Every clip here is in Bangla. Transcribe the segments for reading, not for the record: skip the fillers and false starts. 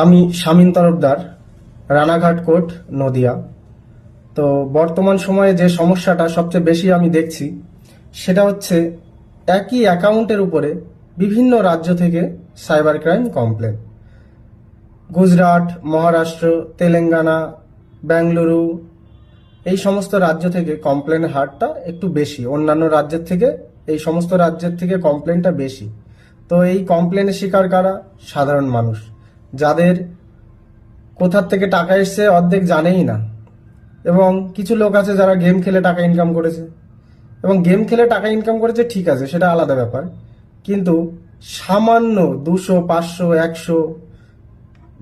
আমি শামীম তরফদার, রানাঘাট কোর্ট, নদিয়া। তো বর্তমান সময়ে যে সমস্যাটা সবচেয়ে বেশি আমি দেখছি সেটা হচ্ছে একই অ্যাকাউন্টের উপরে বিভিন্ন রাজ্য থেকে cyber crime complain. Gujarat, Maharashtra, Telangana, Bengaluru, এই সমস্ত রাজ্য থেকে কমপ্লেনের হারটা একটু বেশি। অন্যান্য রাজ্যের থেকে এই সমস্ত রাজ্যের থেকে কমপ্লেনটা বেশি। তো এই কমপ্লেনের শিকার কারা? সাধারণ মানুষ, যাদের কোথার থেকে টাকা এসছে অর্ধেক জানেই না। এবং কিছু লোক আছে যারা গেম খেলে টাকা ইনকাম করেছে, এবং গেম খেলে টাকা ইনকাম করেছে, ঠিক আছে, সেটা আলাদা ব্যাপার। কিন্তু সামান্য 200, 500, 100,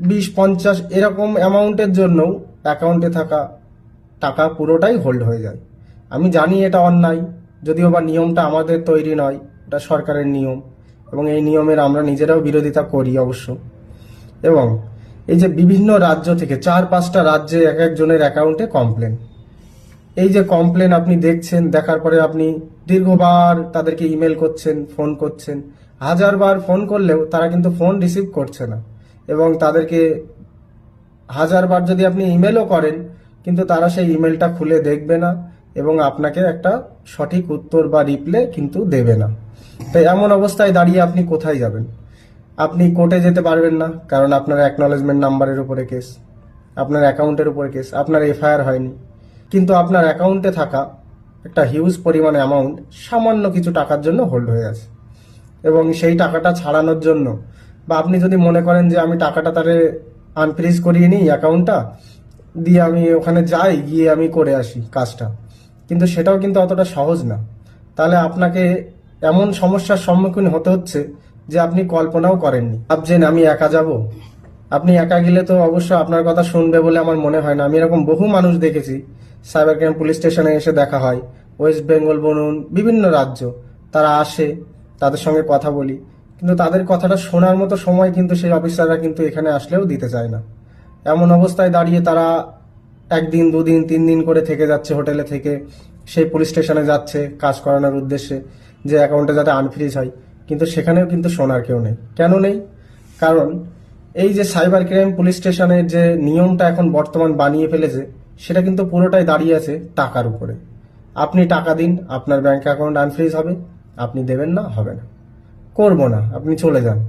20, 50 এরকম অ্যামাউন্টের জন্য অ্যাকাউন্টে থাকা টাকা পুরোটাই হোল্ড হয়ে যায়। আমি জানি এটা অন্যায়, যদিও বা নিয়মটা আমাদের তৈরি নয়, এটা সরকারের নিয়ম, এবং এই নিয়মের আমরা নিজেরাও বিরোধিতা করি অবশ্য। এবং এই যে বিভিন্ন রাজ্য থেকে 4-5টা রাজ্যে এক একজনের অ্যাকাউন্টে কমপ্লেন, এই যে কমপ্লেন আপনি দেখছেন, দেখার পরে আপনি দীর্ঘবার তাদেরকে ইমেল করছেন, ফোন করছেন, 1000বার ফোন করলেও তারা কিন্তু ফোন রিসিভ করছে না। এবং তাদেরকে 1000বার যদি আপনি ইমেলও করেন, কিন্তু তারা সেই ইমেলটা খুলে দেখবে না এবং আপনাকে একটা সঠিক উত্তর বা রিপ্লে কিন্তু দেবে না। তাই এমন অবস্থায় দাঁড়িয়ে আপনি কোথায় যাবেন? আপনি কোর্টে যেতে পারবেন না, কারণ আপনার অ্যাকনলেজমেন্ট নাম্বারের উপরে কেস, আপনার অ্যাকাউন্টের উপরে কেস, আপনার এফআইআর হয়নি, কিন্তু আপনার অ্যাকাউন্টে থাকা একটা হিউজ পরিমাণ অ্যামাউন্ট সামান্য কিছু টাকার জন্য হোল্ড হয়ে আছে। এবং সেই টাকাটা ছাড়ানোর জন্য, বা আপনি যদি মনে করেন যে আমি টাকাটা তারে আনফ্রিজ করিয়ে নিই অ্যাকাউন্টটা দিয়ে, আমি ওখানে যাই, গিয়ে আমি করে আসি কাজটা, কিন্তু সেটাও কিন্তু অতটা সহজ না। তাহলে আপনাকে এমন সমস্যার সম্মুখীন হতে হচ্ছে যে আপনি কল্পনাও করেননি। ভাবছেন আমি একা যাব, আপনি একা গেলে তো অবশ্য আপনার কথা শুনবে বলে আমার মনে হয় না। আমি এরকম বহু মানুষ দেখেছি, সাইবার ক্রাইম পুলিশ স্টেশনে এসে দেখা হয়, ওয়েস্ট বেঙ্গল বলুন, বিভিন্ন রাজ্য, তারা আসে, তাদের সঙ্গে কথা বলি, কিন্তু তাদের কথাটা শোনার মতো সময় কিন্তু সেই অফিসাররা কিন্তু এখানে আসলেও দিতে চায় না। এমন অবস্থায় দাঁড়িয়ে তারা 1 দিন, 2 দিন, 3 দিন করে থেকে যাচ্ছে, হোটেলে থেকে সেই পুলিশ স্টেশনে যাচ্ছে কাজ করানোর উদ্দেশ্যে, যে অ্যাকাউন্টে যাতে আনফ্রিজ হয়। কিন্তু সেখানেও কিন্তু শোনার কেউ নেই। কেন নেই? কারণ এই যে সাইবার ক্রাইম পুলিশ স্টেশনের যে নিয়মটা এখন বর্তমান বানিয়ে ফেলেছে, সেটা কিন্তু পুরোটাই দাঁড়িয়ে আছে টাকার উপরে। আপনি টাকা দিন, আপনার ব্যাংক অ্যাকাউন্ট আনফ্রিজ হবে, আপনি দেবেন না, হবে না, করবো না, আপনি চলে যান,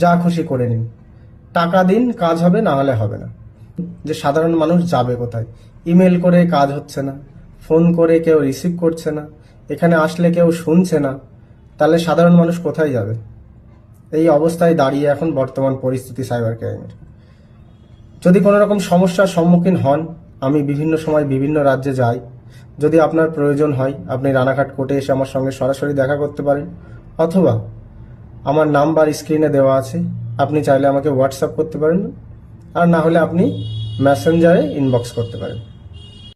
যা খুশি করে নিন, টাকা দিন, কাজ হবে, না হলে হবে না। যে সাধারণ মানুষ যাবে কোথায়? ইমেল করে কাজ হচ্ছে না, ফোন করে কেউ রিসিভ করছে না, এখানে আসলে কেউ শুনছে না, তাহলে সাধারণ মানুষ কোথায় যাবে? এই অবস্থায় দাঁড়িয়ে এখন বর্তমান পরিস্থিতি সাইবার ক্রাইমের। যদি কোনো রকম সমস্যার সম্মুখীন হন, আমি বিভিন্ন সময় বিভিন্ন রাজ্যে যাই। যদি আপনার প্রয়োজন হয়, আপনি রানাঘাট কোর্টে এসে আমার সঙ্গে সরাসরি দেখা করতে পারেন, অথবা আমার নাম্বার স্ক্রিনে দেওয়া আছে, আপনি চাইলে আমাকে হোয়াটসঅ্যাপ করতে পারেন, আর না হলে আপনি মেসেঞ্জারে ইনবক্স করতে পারেন।